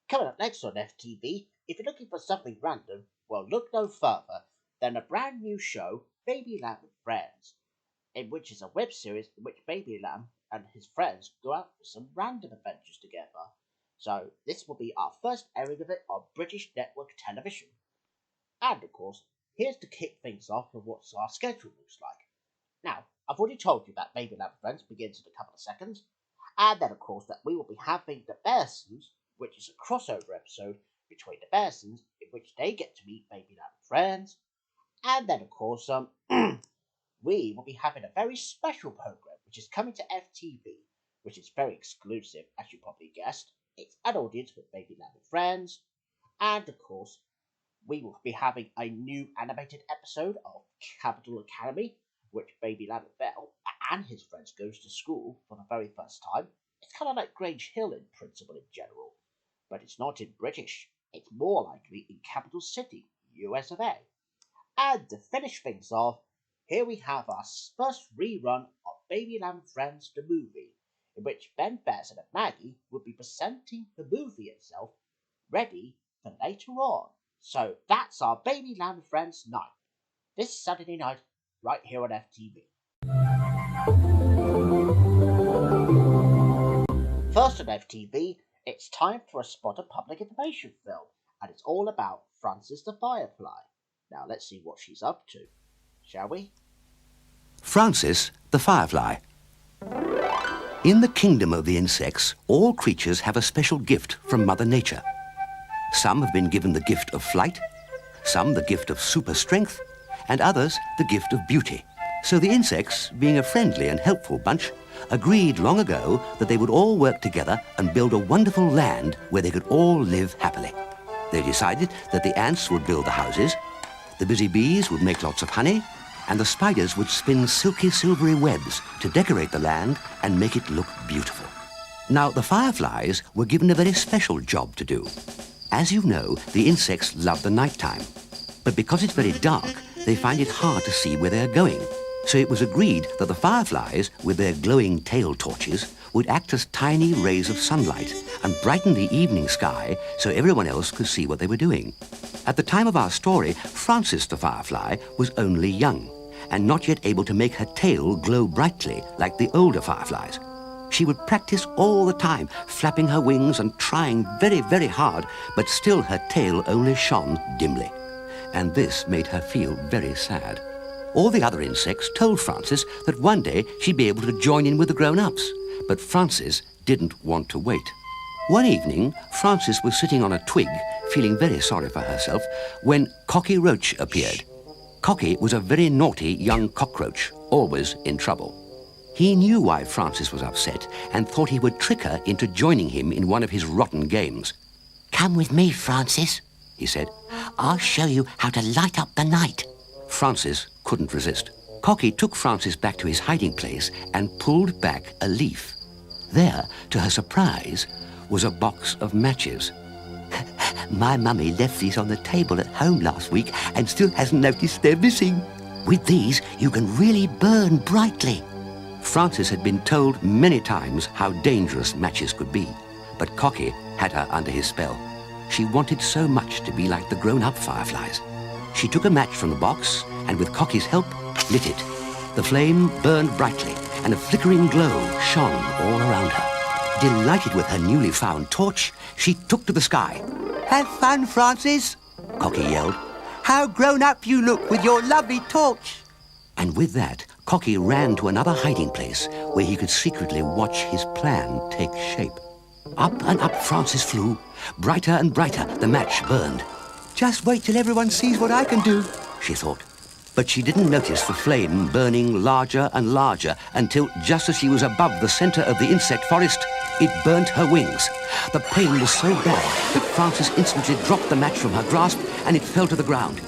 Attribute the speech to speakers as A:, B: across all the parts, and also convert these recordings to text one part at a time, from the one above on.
A: Coming up next on FTV, if you're looking for something random, well, look no further than a brand new show, Baby Lamb with Friends, in which is a web series in which Baby Lamb and his friends go out for some random adventures together. So this will be our first airing of it on British network television. And of course, here's to kick things off with what our schedule looks like. Now, I've already told you that Baby Lamb with Friends begins in a couple of seconds, and then of course that we will be having the Bearsons, which is a crossover episode between the Bearsons, in which they get to meet Baby Lamb with Friends, and then of course we will be having a very special program which is coming to FTV, which is very exclusive, as you probably guessed. It's an audience with Baby Lamb with Friends, and of course we will be having a new animated episode of Capital Academy, which Baby Lamb Bell and his friends goes to school for the very first time. It's kind of like Grange Hill in principle in general, but it's not in British. It's more likely in Capital City, US of A. And to finish things off, here we have our first rerun of Baby Lamb Friends the movie, in which Ben Bearson and Maggie will be presenting the movie itself, ready for later on. So that's our Baby Lamb Friends night, this Saturday night, right here on FTV. First on FTV, it's time for a spot of public information film, and it's all about Frances the Firefly. Now let's see what she's up to, shall we?
B: Frances the Firefly. In the kingdom of the insects, all creatures have a special gift from Mother Nature. Some have been given the gift of flight, some the gift of super strength, and others the gift of beauty. So the insects, being a friendly and helpful bunch, agreed long ago that they would all work together and build a wonderful land where they could all live happily. They decided that the ants would build the houses, the busy bees would make lots of honey, and the spiders would spin silky silvery webs to decorate the land and make it look beautiful. Now, the fireflies were given a very special job to do. As you know, the insects love the nighttime, but because it's very dark, they find it hard to see where they're going. So it was agreed that the fireflies, with their glowing tail torches, would act as tiny rays of sunlight and brighten the evening sky so everyone else could see what they were doing. At the time of our story, Frances the Firefly was only young and not yet able to make her tail glow brightly like the older fireflies. She would practice all the time, flapping her wings and trying very, very hard, but still her tail only shone dimly. And this made her feel very sad. All the other insects told Frances that one day she'd be able to join in with the grown-ups, but Frances didn't want to wait. One evening, Frances was sitting on a twig, feeling very sorry for herself, when Cocky Roach appeared. Cocky was a very naughty young cockroach, always in trouble. He knew why Frances was upset and thought he would trick her into joining him in one of his rotten games.
C: "Come with me, Frances," he said. "I'll show you how to light up the night."
B: Frances couldn't resist. Cocky took Frances back to his hiding place and pulled back a leaf. There, to her surprise, was a box of matches. "My mummy left these on the table at home last week and still hasn't noticed they're missing. With these, you can really burn brightly." Frances had been told many times how dangerous matches could be, but Cocky had her under his spell. She wanted so much to be like the grown-up fireflies. She took a match from the box and with Cocky's help, lit it. The flame burned brightly and a flickering glow shone all around her. Delighted with her newly found torch, she took to the sky. "Have fun, Frances," Cocky yelled. "How grown-up you look with your lovely torch." And with that, Cocky ran to another hiding place where he could secretly watch his plan take shape. Up and up Frances flew. Brighter and brighter the match burned. "Just wait till everyone sees what I can do," she thought. But she didn't notice the flame burning larger and larger until, just as she was above the center of the insect forest, it burnt her wings. The pain was so bad that Frances instantly dropped the match from her grasp and it fell to the ground.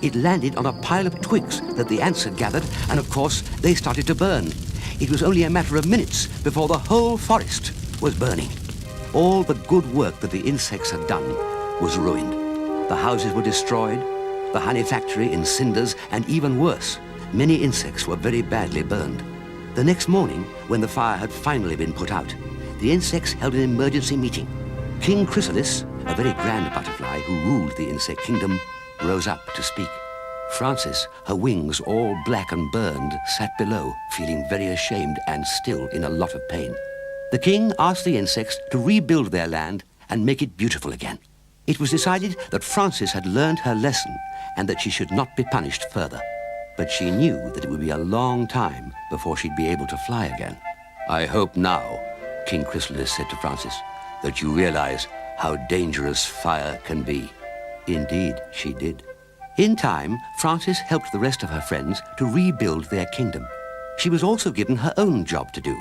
B: It landed on a pile of twigs that the ants had gathered, and of course they started to burn. It was only a matter of minutes before the whole forest was burning. All the good work that the insects had done was ruined. The houses were destroyed, the honey factory in cinders, and even worse, many insects were very badly burned. The next morning, when the fire had finally been put out, the insects held an emergency meeting. King Chrysalis a very grand butterfly who ruled the insect kingdom, rose up to speak. Frances, her wings all black and burned, sat below, feeling very ashamed and still in a lot of pain. The king asked the insects to rebuild their land and make it beautiful again. It was decided that Frances had learned her lesson and that she should not be punished further. But she knew that it would be a long time before she'd be able to fly again. "I hope now," King Chrysalis said to Frances, "that you realize how dangerous fire can be." Indeed, she did. In time, Frances helped the rest of her friends to rebuild their kingdom. She was also given her own job to do.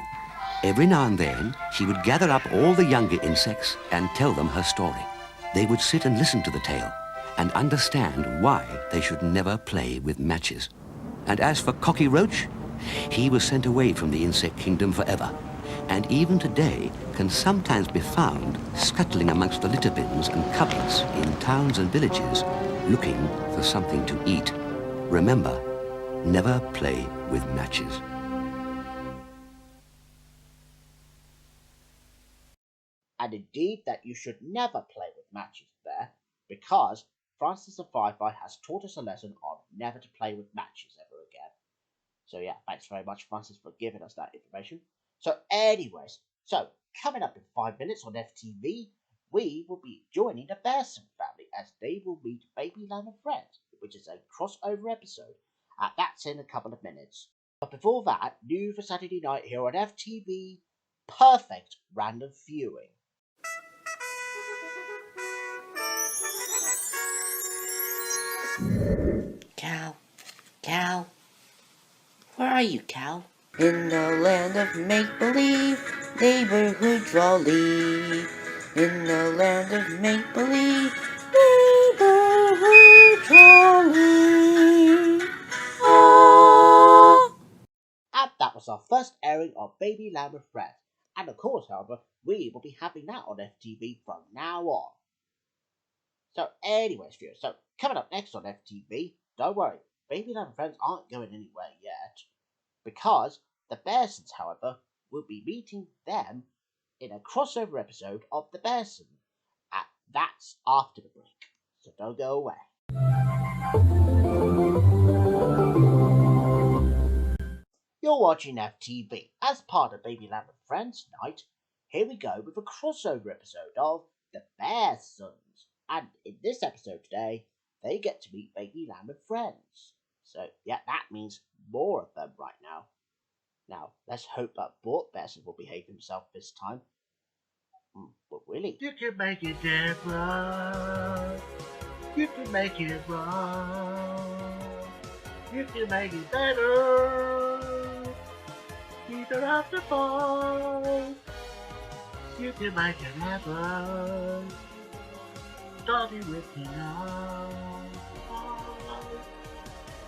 B: Every now and then, she would gather up all the younger insects and tell them her story. They would sit and listen to the tale and understand why they should never play with matches. And as for Cocky Roach, he was sent away from the insect kingdom forever, and even today can sometimes be found scuttling amongst the litter bins and cupboards in towns and villages, looking for something to eat. Remember, never play with matches.
A: And indeed that you should never play with matches there, because Francis the Firefly has taught us a lesson on never to play with matches ever again. So yeah, thanks very much, Francis, for giving us that information. So anyways, coming up in 5 minutes on FTV, we will be joining the Bearson family as they will meet Baby Lamb and Friends, which is a crossover episode. That's in a couple of minutes. But before that, new for Saturday night here on FTV, perfect random viewing.
D: Cow, cow, where are you, cow?
E: In the land of make-believe, neighborhood trolley. In the land of make-believe, neighborhood trolley. Ah!
A: And that was our first airing of Baby Lamb and Friends. And of course, however, we will be having that on FTV from now on. So anyways, viewers, coming up next on FTV, don't worry, Baby Lamb and Friends aren't going anywhere yet, because the Bearsons, however, will be meeting them in a crossover episode of The Bearson. And that's after the break, so don't go away. You're watching FTV as part of Baby Lamb and Friends Night. Here we go with a crossover episode of The Bearsons. And in this episode today, they get to meet Baby Lamb and Friends. So yeah, that means more of them right now. Now, let's hope that Bort Bearson will behave himself this time. But really?
F: You can make it different. You can make it wrong. You can make it better. You don't have to fall. You can make it happen. Starting with you now.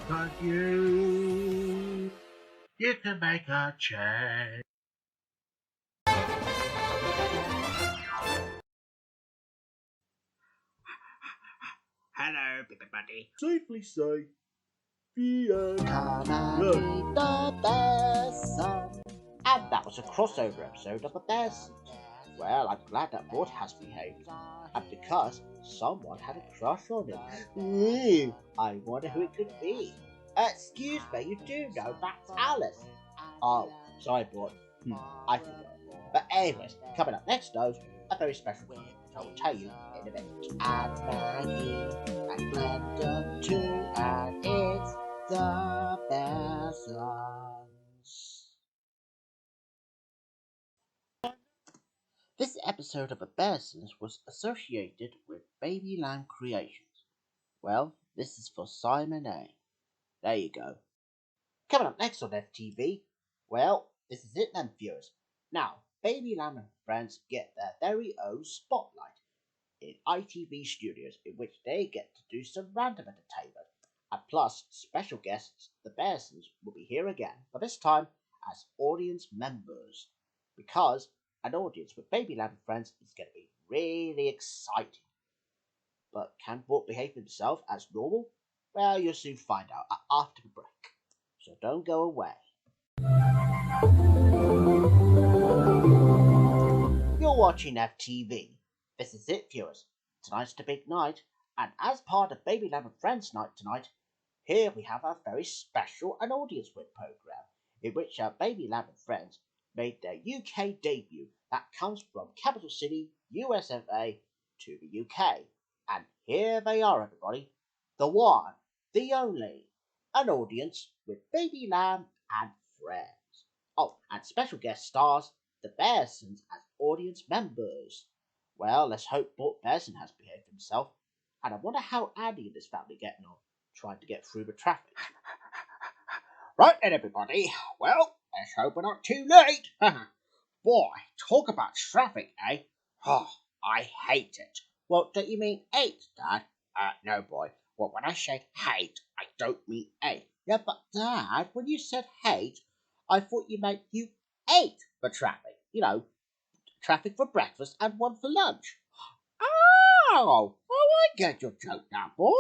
F: Cause you can make a change. Hello, everybody.
A: Safely say, come and meet the Bearson. And that was a crossover episode of The Bearson. Well, I'm glad that Bort has behaved. And because someone had a crush on him. Ooh, I wonder who it could be. Excuse me, you do know that's Alice. Oh, sorry, Bort. I forgot. But anyways, coming up next though, a very special one, which I will tell you in a minute. And Maggie, and Glenda too, and it's the Bearsons. This episode of The Bearsons was associated with Baby Lamb Creations. Well, this is for Simon A. There you go. Coming up next on FTV, well, this is it then, viewers. Now, Baby Lamb and Friends get their very own spotlight in ITV studios, in which they get to do some random entertainment. And plus, special guests, the Bearsons, will be here again, but this time as audience members. Because an audience with Baby Lamb and Friends is going to be really exciting. But can Bort behave himself as normal? Well, you'll soon find out after the break. So don't go away. You're watching FTV. This is it, viewers. tonight's the big night, and as part of Baby Lamb and Friends Night tonight, here we have a very special an audience with program in which our Baby Lamb and Friends made their UK debut that comes from capital city USA to the UK. And here they are, everybody, the one, the only, an audience with Baby Lamb and Friends. Oh, and special guest stars, the Bearsons as audience members. Well, let's hope Bort Bearson has behaved himself, and I wonder how Andy and his family are getting on, trying to get through the traffic. Right then, everybody. Well, let's hope we're not too late. Boy, talk about traffic, eh? Oh, I hate it. Well, don't you mean hate, Dad? No, boy. Well, when I said hate, I don't mean hate. Yeah, but Dad, when you said hate, I thought you meant you ate the traffic. You know, traffic for breakfast and one for lunch. Oh, I get your joke now, boy.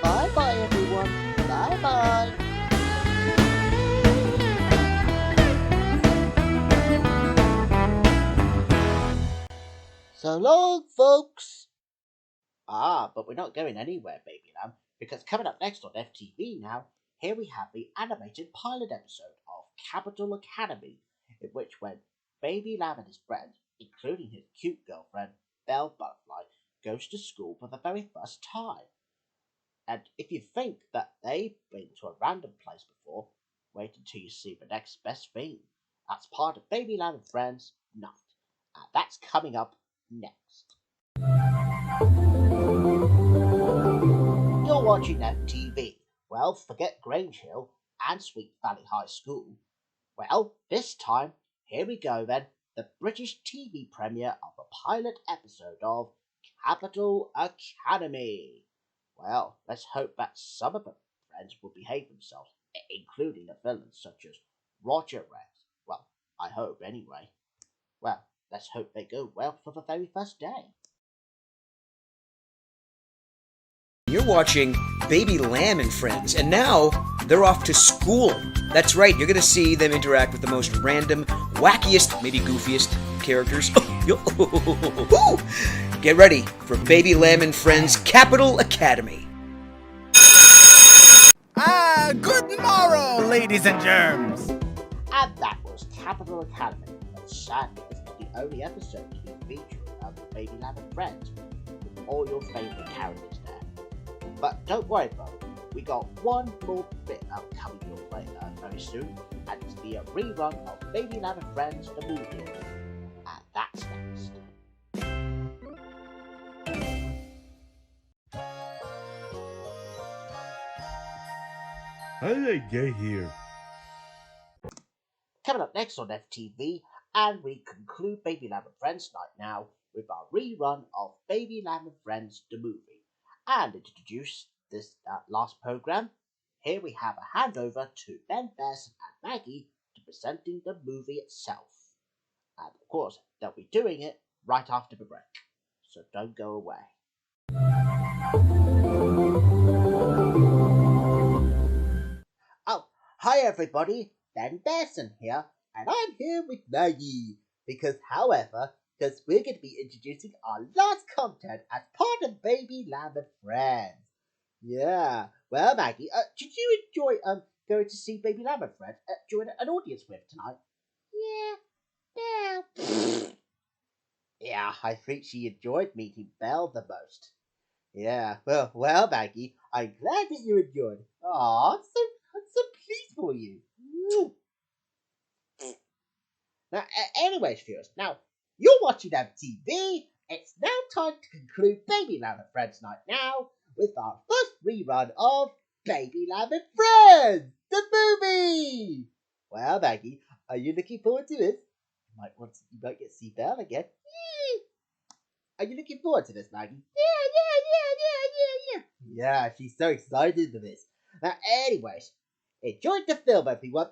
A: Bye-bye, everyone. Bye-bye. So long, folks. But we're not going anywhere, Baby Lamb, because coming up next on FTV now, here we have the animated pilot episode of Capital Academy, in which when Baby Lamb and his friends, including his cute girlfriend, Belle Butterfly, goes to school for the very first time. And if you think that they've been to a random place before, wait until you see the next best thing. That's part of Baby Lamb and Friends Night. And that's coming up next. You're watching FTV. Well, forget Grange Hill and Sweet Valley High School. Well, this time, here we go then, the British TV premiere of a pilot episode of Capital Academy. Well, let's hope that some of the friends will behave themselves, including the villains such as Roger Rex. Well, I hope anyway. Well, let's hope they go well for the very first day.
G: You're watching Baby Lamb and Friends, and now they're off to school. That's right, you're gonna see them interact with the most random, wackiest, maybe goofiest characters. Get ready for Baby Lamb and Friends Capital Academy.
H: Good morrow, ladies and germs.
A: And that was Capital Academy, but sadly this is the only episode to be featured of Baby Lamb and Friends, with all your favourite characters there. But don't worry, folks, we got one more bit coming your way very soon, and it's the rerun of Baby Lamb and Friends, the movie. And that's next.
I: How did I get here?
A: Coming up next on FTV, and we conclude Baby Lamb and Friends Night now with our rerun of Baby Lamb and Friends, the movie. And to introduce this last program, here we have a handover to Ben, Bess, and Maggie to presenting the movie itself. And of course, they'll be doing it right after the break, so don't go away. Oh, hi everybody, Ben Besson here, and I'm here with Maggie, because we're going to be introducing our last content as part of Baby Lamb and Friends. Yeah, well Maggie, did you enjoy going to see Baby Lamb and Friends during an audience with tonight? Yeah. Yeah, I think she enjoyed meeting Belle the most. Yeah, well, Maggie, I'm glad that you enjoyed it. Aw, I'm so pleased for you. Now, anyways, viewers, now you're watching MTV. It's now time to conclude Baby Lamb and Friends Night now with our first rerun of Baby Lamb and Friends, the movie. Well, Maggie, are you looking forward to this? You might get to see Belle again. Are you looking forward to this, Maggie? Yeah. Yeah, she's so excited for this. Now, anyways, enjoy the film, everyone.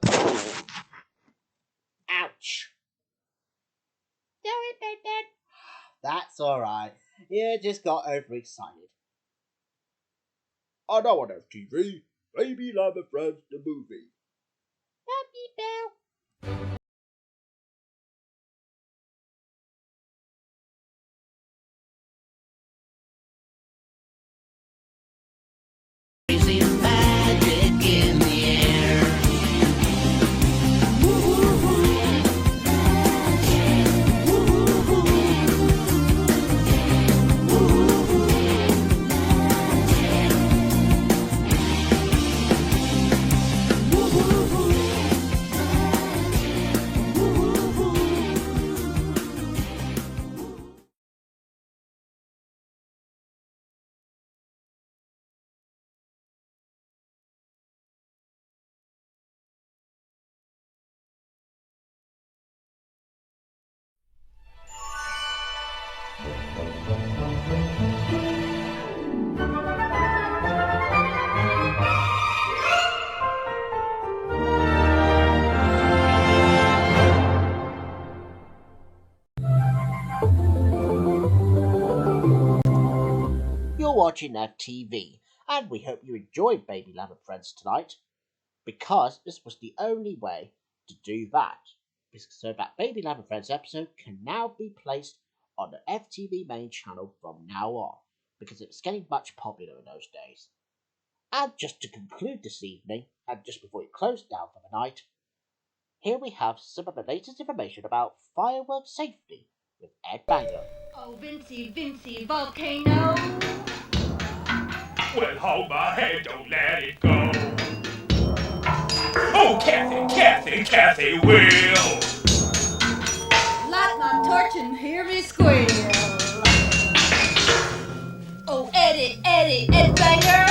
A: Ouch. Sorry about that. That's alright. You just got overexcited.
F: And now on FTV, Baby Lamb and Friends the movie.
C: Crazy magic in the air.
A: You're watching FTV, and we hope you enjoyed Baby Lamb and Friends tonight, because this was the only way to do that. So that Baby Lamb and Friends episode can now be placed on the FTV main channel from now on, because it's getting much popular in those days. And just to conclude this evening, and just before we close down for the night, here we have some of the latest information about fireworks safety with Ed Banger.
J: Oh, Vincey, volcano.
K: Well, hold my head, don't let it go. Oh, Kathy, will.
J: Light my torch and hear me squeal. Oh, Eddie, Ed Banger.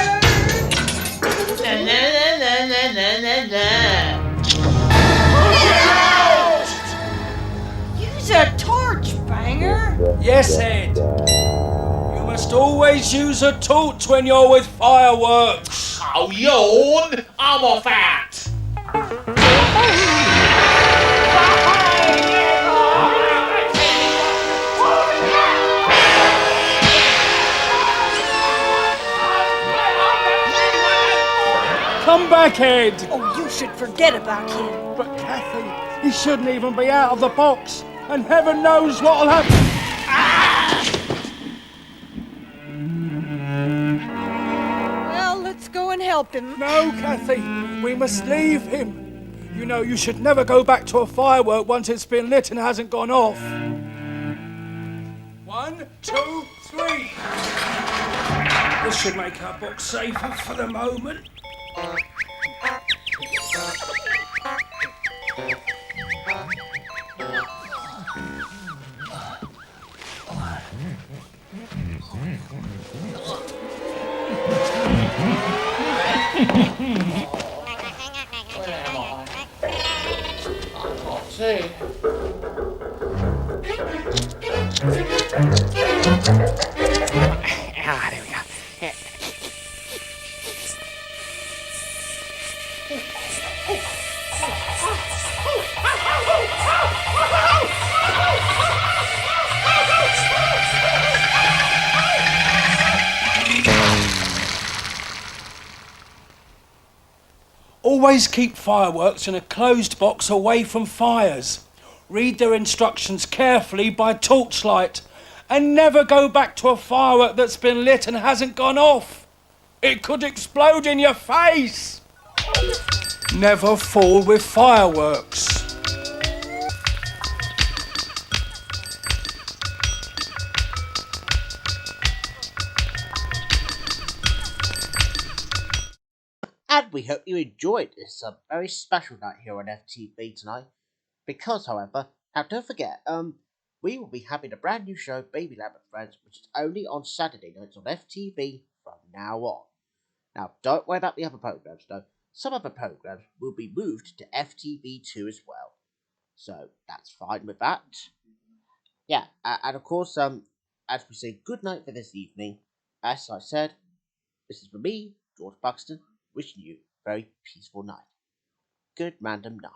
J: Use a torch, Banger.
K: Yes, Ed. You must always use a torch when you're with fireworks.
H: Oh, yawn! I'm off out!
K: Come back, Ed.
J: Oh, you should forget about him.
K: But Kathy, he shouldn't even be out of the box, and heaven knows what'll happen.
J: Well, let's go and help him.
K: No, Kathy, we must leave him. You know, you should never go back to a firework once it's been lit and hasn't gone off. 1, 2, 3. This should make our box safer for the moment.
H: There we go.
K: Always keep fireworks in a closed box away from fires. Read their instructions carefully by torchlight. And never go back to a firework that's been lit and hasn't gone off. It could explode in your face. Never fool with fireworks.
A: And we hope you enjoyed this very special night here on FTV tonight. Because, however, now don't forget, we will be having a brand new show, Baby Lamb and Friends, which is only on Saturday nights on FTV from now on. Now, don't worry about the other programs, though. Some of the programs will be moved to FTV2 as well. So, that's fine with that. Yeah, and of course, as we say goodnight for this evening, as I said, this is for me, George Buxton, wishing you a very peaceful night. Good random night.